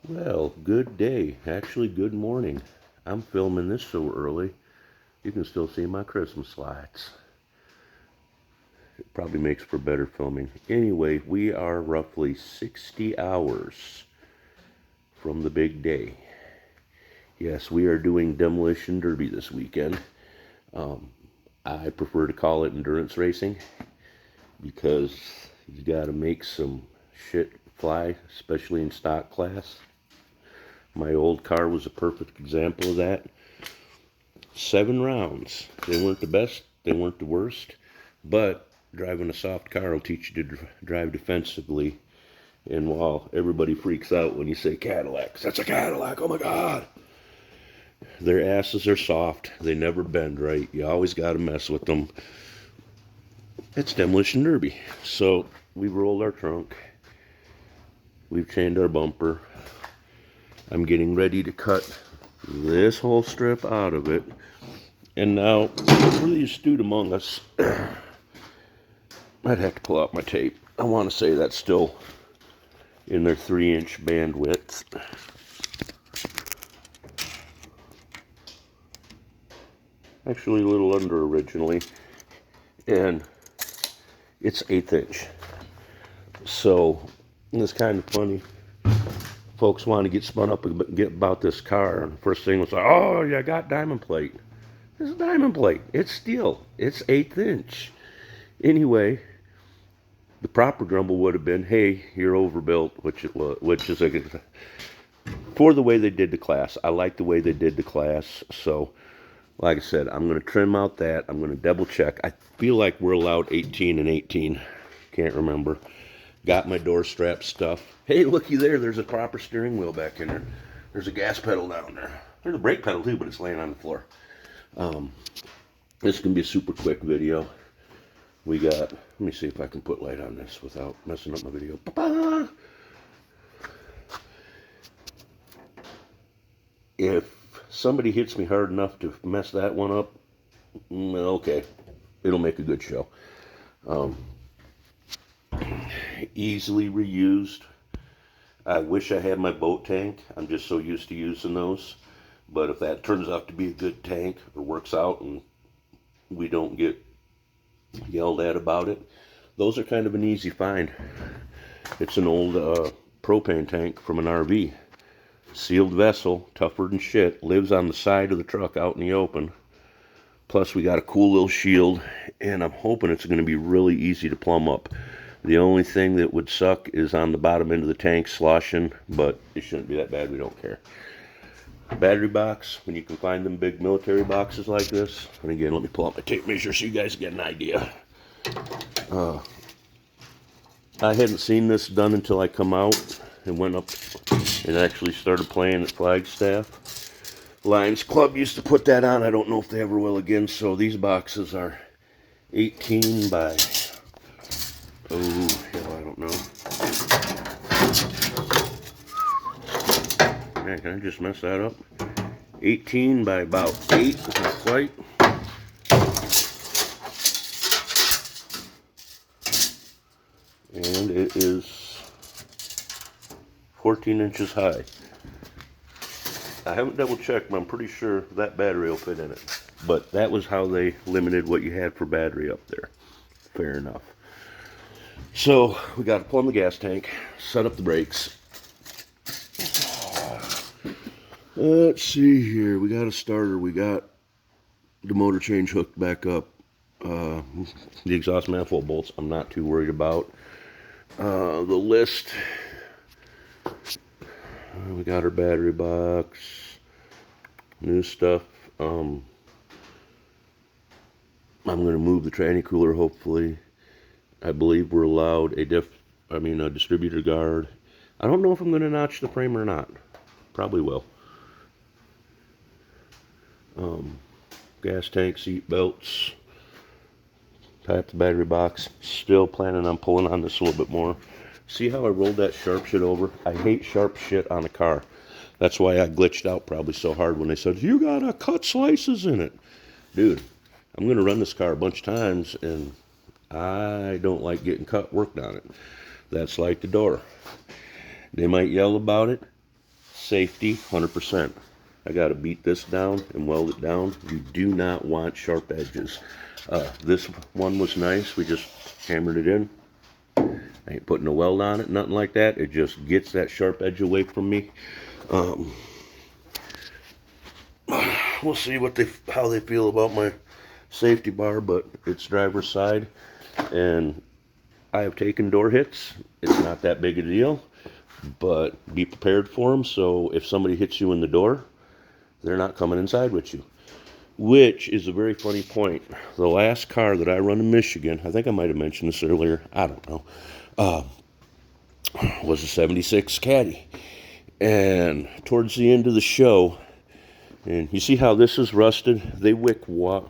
Well, good day. Actually, good morning. I'm filming this so early, you can still see my Christmas lights. It probably makes for better filming. Anyway, we are roughly 60 hours from the big day. Yes, we are doing Demolition Derby this weekend. I prefer to call it endurance racing because you got to make some shit fly, especially in stock class. My old car was a perfect example of that. 7 rounds. They weren't the best, they weren't the worst, but driving a soft car will teach you to drive defensively. And while everybody freaks out when you say Cadillacs, that's a Cadillac, oh my God. Their asses are soft, they never bend right, you always got to mess with them. It's Demolition Derby. So we rolled our trunk, we've chained our bumper. I'm getting ready to cut this whole strip out of it. And now, for the astute among us, I'd have to pull out my tape. I want to say that's still in their 3-inch bandwidth. Actually, a little under originally. And it's 1/8 inch. So, it's kind of funny. Folks want to get spun up and get about this car. And the first thing was like, oh, you got diamond plate. It's a diamond plate. It's steel. It's 1/8 inch. Anyway, the proper grumble would have been, hey, you're overbuilt, which it was, which is for the way they did the class. I like the way they did the class. So, like I said, I'm going to trim out that. I'm going to double check. I feel like we're allowed 18 and 18. Can't remember. Got my door strap stuff. Hey, looky there. There's a proper steering wheel back in there. There's a gas pedal down there. There's a brake pedal too, but it's laying on the floor. This can be a super quick video. We got, let me see if I can put light on this without messing up my video. Ba-ba! If somebody hits me hard enough to mess that one up, okay, it'll make a good show. Easily reused. I wish I had my boat tank. I'm just so used to using those. But if that turns out to be a good tank or works out and we don't get yelled at about it, those are kind of an easy find. It's an old propane tank from an RV. Sealed vessel, tougher than shit, lives on the side of the truck out in the open. Plus we got a cool little shield, and I'm hoping it's going to be really easy to plumb up. The only thing that would suck is on the bottom end of the tank sloshing, but it shouldn't be that bad, we don't care. Battery box, when you can find them big military boxes like this. And again, let me pull out my tape measure so you guys get an idea. I hadn't seen this done until I come out and went up and actually started playing at Flagstaff. Lions Club used to put that on. I don't know if they ever will again. So these boxes are 18 by, oh, hell, I don't know. Man, can I just mess that up? 18 by about 8, not quite. And it is 14 inches high. I haven't double checked, but I'm pretty sure that battery will fit in it. But that was how they limited what you had for battery up there. Fair enough. So we got to plumb the gas tank, set up the brakes. Let's see here. We got a starter. We got the motor change hooked back up. The exhaust manifold bolts I'm not too worried about. The list. We got our battery box. New stuff. I'm going to move the tranny cooler hopefully. I believe we're allowed a distributor guard. I don't know if I'm going to notch the frame or not. Probably will. Gas tank, seat belts, tap the battery box. Still planning on pulling on this a little bit more. See how I rolled that sharp shit over? I hate sharp shit on a car. That's why I glitched out probably so hard when they said, you gotta cut slices in it. Dude, I'm gonna run this car a bunch of times and I don't like getting worked on it. That's like the door. They might yell about it. safety, 100%. I got to beat this down and weld it down. You do not want sharp edges. This one was nice. We just hammered it in. I ain't putting a weld on it, nothing like that. It just gets that sharp edge away from me. We'll see how they feel about my safety bar, but it's driver's side, and I have taken door hits. It's not that big a deal, but be prepared for them. So if somebody hits you in the door, they're not coming inside with you. Which is a very funny point. The last car that I run in Michigan, I think I might have mentioned this earlier, I don't know, was a 76 Caddy. And towards the end of the show, and you see how this is rusted? They wick water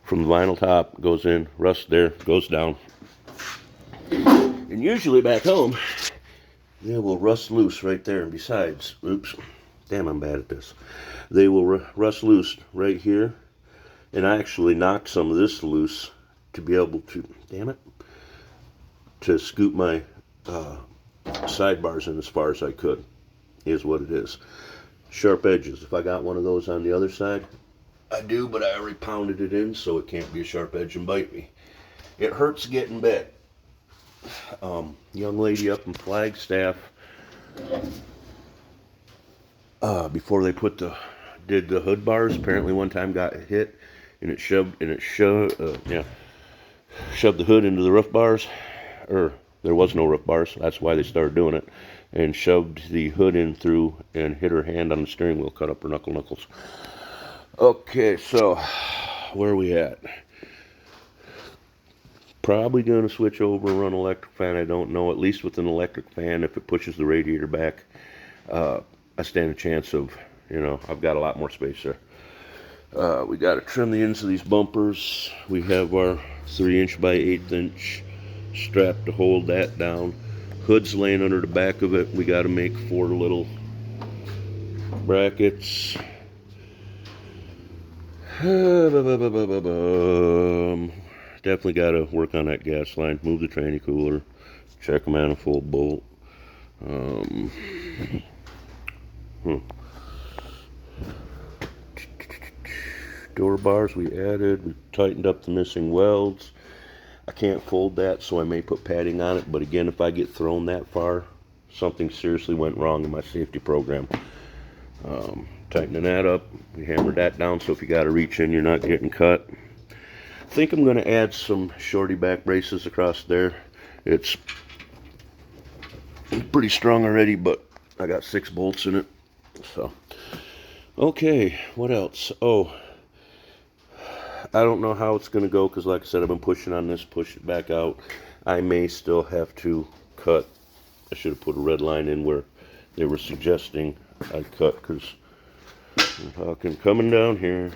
from the vinyl top, goes in, rust there, goes down. And usually back home, they will rust loose right there. And besides, oops, damn, I'm bad at this. They will rust loose right here. And I actually knocked some of this loose to be able to, damn it, to scoop my sidebars in as far as I could. Is what it is. Sharp edges. If I got one of those on the other side, I do, but I already pounded it in, so it can't be a sharp edge and bite me. It hurts getting bit. Young lady up in Flagstaff, before they did the hood bars, apparently one time got hit, and it shoved the hood into the roof bars, or there was no roof bars, that's why they started doing it, and shoved the hood in through and hit her hand on the steering wheel, cut up her knuckles. Okay, so where are we at? Probably going to switch over and run electric fan. I don't know. At least with an electric fan, if it pushes the radiator back, I stand a chance of, I've got a lot more space there. We got to trim the ends of these bumpers. We have our 3" by 1/8" strap to hold that down. Hood's laying under the back of it. We got to make 4 little brackets. Definitely got to work on that gas line. Move the tranny cooler. Check manifold bolt. Door bars we added. We tightened up the missing welds. I can't fold that, so I may put padding on it. But again, if I get thrown that far, something seriously went wrong in my safety program. Tightening that up. We hammered that down, so if you got to reach in, you're not getting cut. I think I'm going to add some shorty back braces across there. It's pretty strong already, but I got 6 bolts in it. So, okay, what else? Oh, I don't know how it's going to go because, like I said, I've been pushing on this, push it back out. I may still have to cut. I should have put a red line in where they were suggesting I cut, because I'm talking coming down here,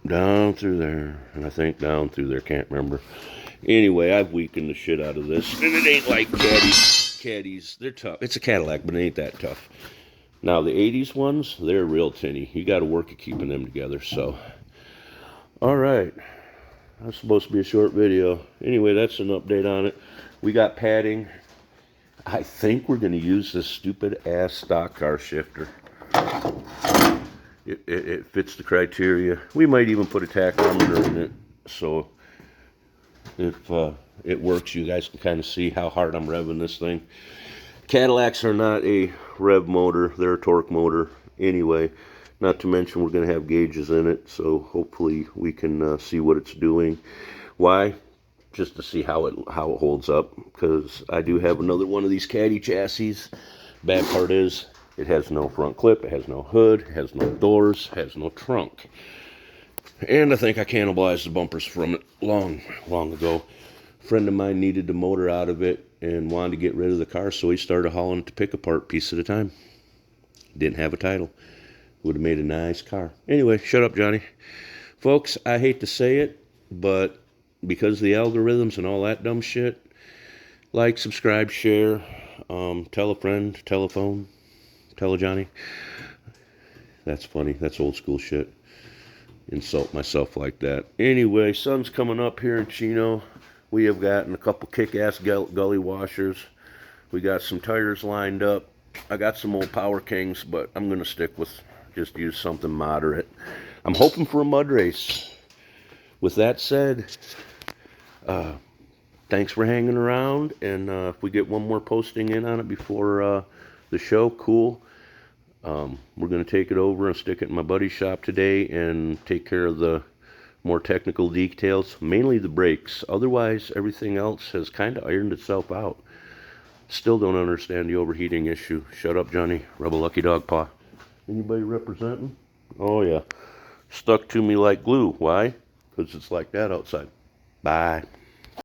down through there, and I think down through there, can't remember. Anyway, I've weakened the shit out of this, and it ain't like Caddies. They're tough. It's a Cadillac, but it ain't that tough. Now, the 80s ones, they're real tinny. You got to work at keeping them together, so. All right. That's supposed to be a short video. Anyway, that's an update on it. We got padding. I think we're going to use this stupid-ass stock car shifter. It fits the criteria. We might even put a tachometer in it, so if it works, you guys can kind of see how hard I'm revving this thing. Cadillacs are not a rev motor, they're a torque motor anyway. Not to mention we're going to have gauges in it, so hopefully we can see what it's doing. Why? Just to see how it holds up, because I do have another one of these Caddy chassis. Bad part is it has no front clip, it has no hood, it has no doors, it has no trunk. And I think I cannibalized the bumpers from it long ago. A friend of mine needed the motor out of it and wanted to get rid of the car, so he started hauling it to pick apart piece at a time. Didn't have a title. Would have made a nice car. Anyway, shut up, Johnny. Folks, I hate to say it, but because of the algorithms and all that dumb shit, like, subscribe, share, tell a friend, telephone, tell a Johnny. That's funny. That's old school shit. Insult myself like that. Anyway, sun's coming up here in Chino. We have gotten a couple kick-ass gully washers. We got some tires lined up. I got some old Power Kings, but I'm going to stick with just use something moderate. I'm hoping for a mud race. With that said, thanks for hanging around, and if we get one more posting in on it before the show, cool. We're going to take it over and stick it in my buddy's shop today and take care of the more technical details, mainly the brakes. Otherwise, everything else has kind of ironed itself out. Still don't understand the overheating issue. Shut up, Johnny. Rebel Lucky Dog Paw. Anybody representing? Oh, yeah. Stuck to me like glue. Why? Because it's like that outside. Bye.